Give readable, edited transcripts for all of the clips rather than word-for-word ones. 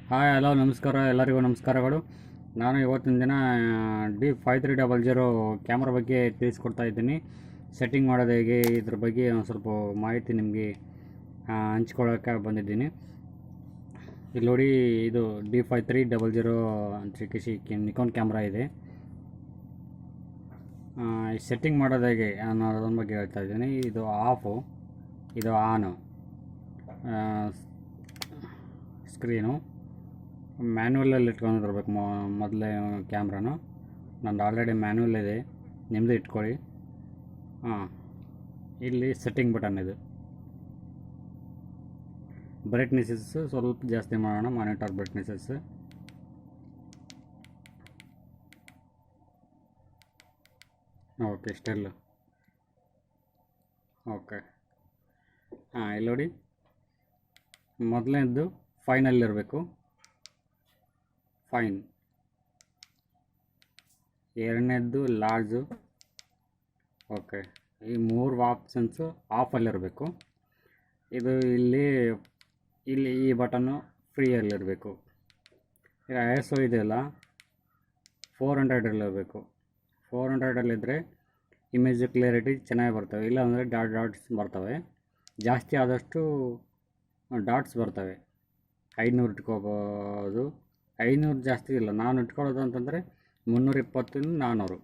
Hi hello ನಮಸ್ಕಾರ, ಎಲ್ಲರಿಗೂ ನಮಸ್ಕಾರಗಳು. ನಾನು ಇವತ್ತಿನ ದಿನ D5300 ಕ್ಯಾಮ್ರಾ ಬಗ್ಗೆ ತಿಳಿಸ್ಕೊಡ್ತಾ ಇದ್ದೀನಿ. ಸೆಟ್ಟಿಂಗ್ ಮಾಡೋದು ಹೇಗೆ, ಇದ್ರ ಬಗ್ಗೆ ಒಂದು ಸ್ವಲ್ಪ ಮಾಹಿತಿ ನಿಮಗೆ ಹಂಚ್ಕೊಳ್ಳೋಕ್ಕೆ ಬಂದಿದ್ದೀನಿ. ಇಲ್ಲಿ ನೋಡಿ, ಇದು D5300 ಅಂತ ನಿಕಾನ್ ಕ್ಯಾಮ್ರಾ ಇದೆ. ಸೆಟ್ಟಿಂಗ್ ಮಾಡೋದು ಹೇಗೆ ಅನ್ನೋದ್ರ ಬಗ್ಗೆ ಹೇಳ್ತಾ ಇದ್ದೀನಿ. ಇದು ಆಫು, ಇದು ಆನು, ಸ್ಕ್ರೀನು ಮ್ಯಾನ್ಯಲಲ್ಲಿ ಇಟ್ಕೊಂಡಿರ್ಬೇಕು ಮೊದಲೇ ಕ್ಯಾಮ್ರಾನು. ನಂದು ಆಲ್ರೆಡಿ ಮ್ಯಾನ್ಯಲ್ ಇದೆ, ನಿಮ್ಮದು ಇಟ್ಕೊಳ್ಳಿ. ಇಲ್ಲಿ ಸೆಟ್ಟಿಂಗ್ ಬಟನ್ ಇದು. ಬ್ರೈಟ್ನೆಸ್ಸಸ್ ಸ್ವಲ್ಪ ಜಾಸ್ತಿ ಮಾಡೋಣ, ಮಾನಿಟರ್ ಬ್ರೈಟ್ನೆಸ್ಸಸ್. Okay, still okay. ಇಲ್ಲಿ ನೋಡಿ, ಮೊದಲನೇದು ಫೈನಲ್ಲಿರಬೇಕು, ಫೈನ್. ಎರಡನೇದ್ದು ಲಾರ್ಜು. ಓಕೆ, ಈ ಮೂರು ಆಪ್ಷನ್ಸು ಆಫಲ್ಲಿರಬೇಕು. ಇದು ಇಲ್ಲಿ ಈ ಬಟನ್ನು ಫ್ರೀಯಲ್ಲಿರಬೇಕು. ಈಗ ISO ಇದೆಯಲ್ಲ, 400 400 ಇಮೇಜ್ ಕ್ಲಿಯರಿಟಿ ಚೆನ್ನಾಗಿ ಬರ್ತವೆ. ಇಲ್ಲಾಂದರೆ ಡಾಟ್ಸ್ ಬರ್ತವೆ. ಜಾಸ್ತಿ ಆದಷ್ಟು ಡಾಟ್ಸ್ ಬರ್ತವೆ. 500 ಇಟ್ಕೋಬೋದು. 500 ಜಾಸ್ತಿ ಇಲ್ಲ. ನಾನು ಇಟ್ಕೊಳ್ಳೋದು ಅಂತಂದರೆ 320 400.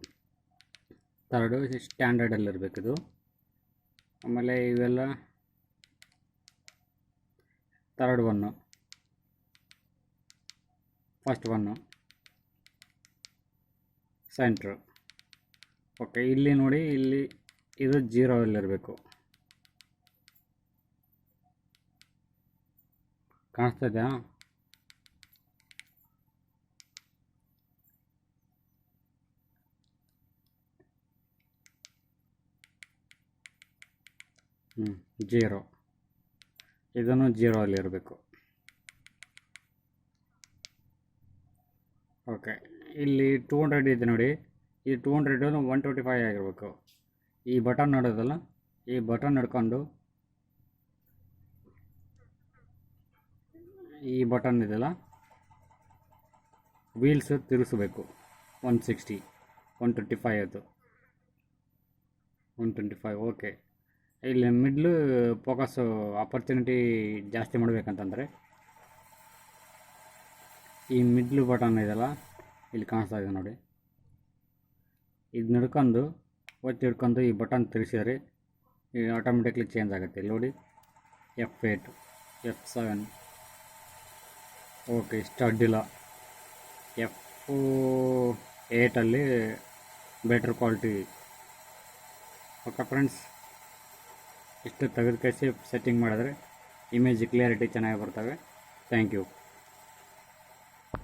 ಥರ್ಡು ಸ್ಟ್ಯಾಂಡರ್ಡಲ್ಲಿರಬೇಕಿದು. ಆಮೇಲೆ ಇವೆಲ್ಲ third one, first one, centre. Okay, ಇಲ್ಲಿ ನೋಡಿ, ಇಲ್ಲಿ ಇದು 0 ಕಾಣಿಸ್ತಿದೆಯಾ? ಜೀರೋ. ಇದನ್ನು 0 ಓಕೆ, ಇಲ್ಲಿ 200 ಇದೆ ನೋಡಿ. ಈ 200 125 ಆಗಿರಬೇಕು. ಈ ಬಟನ್ ನೋಡೋದಲ್ಲ, ಈ ಬಟನ್ ಹಿಡ್ಕೊಂಡು ಈ ಬಟನ್ ಇದೆಯಲ್ಲ, ವೀಲ್ಸ್ ತಿರುಗಿಸ್ಬೇಕು. 160 125 ಅದು 125. ಓಕೆ, ಇಲ್ಲಿ ಮಿಡ್ಲು ಫೋಕಸ್ಸು ಆಪರ್ಚುನಿಟಿ ಜಾಸ್ತಿ ಮಾಡಬೇಕಂತಂದರೆ ಈ ಮಿಡ್ಲು ಬಟನ್ ಇದೆಯಲ್ಲ, ಇಲ್ಲಿ ಕಾಣಿಸ್ತಾ ಇದೆ ನೋಡಿ. ಇದು ಒತ್ತಿ ಹಿಡ್ಕೊಂಡು ಈ ಬಟನ್ ತಿರುಗಿಸಿದ್ರೆ ಈ ಆಟೋಮೆಟಿಕ್ಲಿ ಚೇಂಜ್ ಆಗುತ್ತೆ. ಇಲ್ಲಿ ನೋಡಿ, F8 F7. ಓಕೆ, ಸ್ಟಡ್ ಇಲ್ಲ. F8 better quality. Okay friends, ಇಷ್ಟು ತೆಗೆದು ಕಳಿಸಿ ಸೆಟ್ಟಿಂಗ್ ಮಾಡಿದ್ರೆ ಇಮೇಜ್ ಕ್ಲಿಯರಿಟಿ ಚೆನ್ನಾಗಿ ಬರ್ತವೆ. Thank you.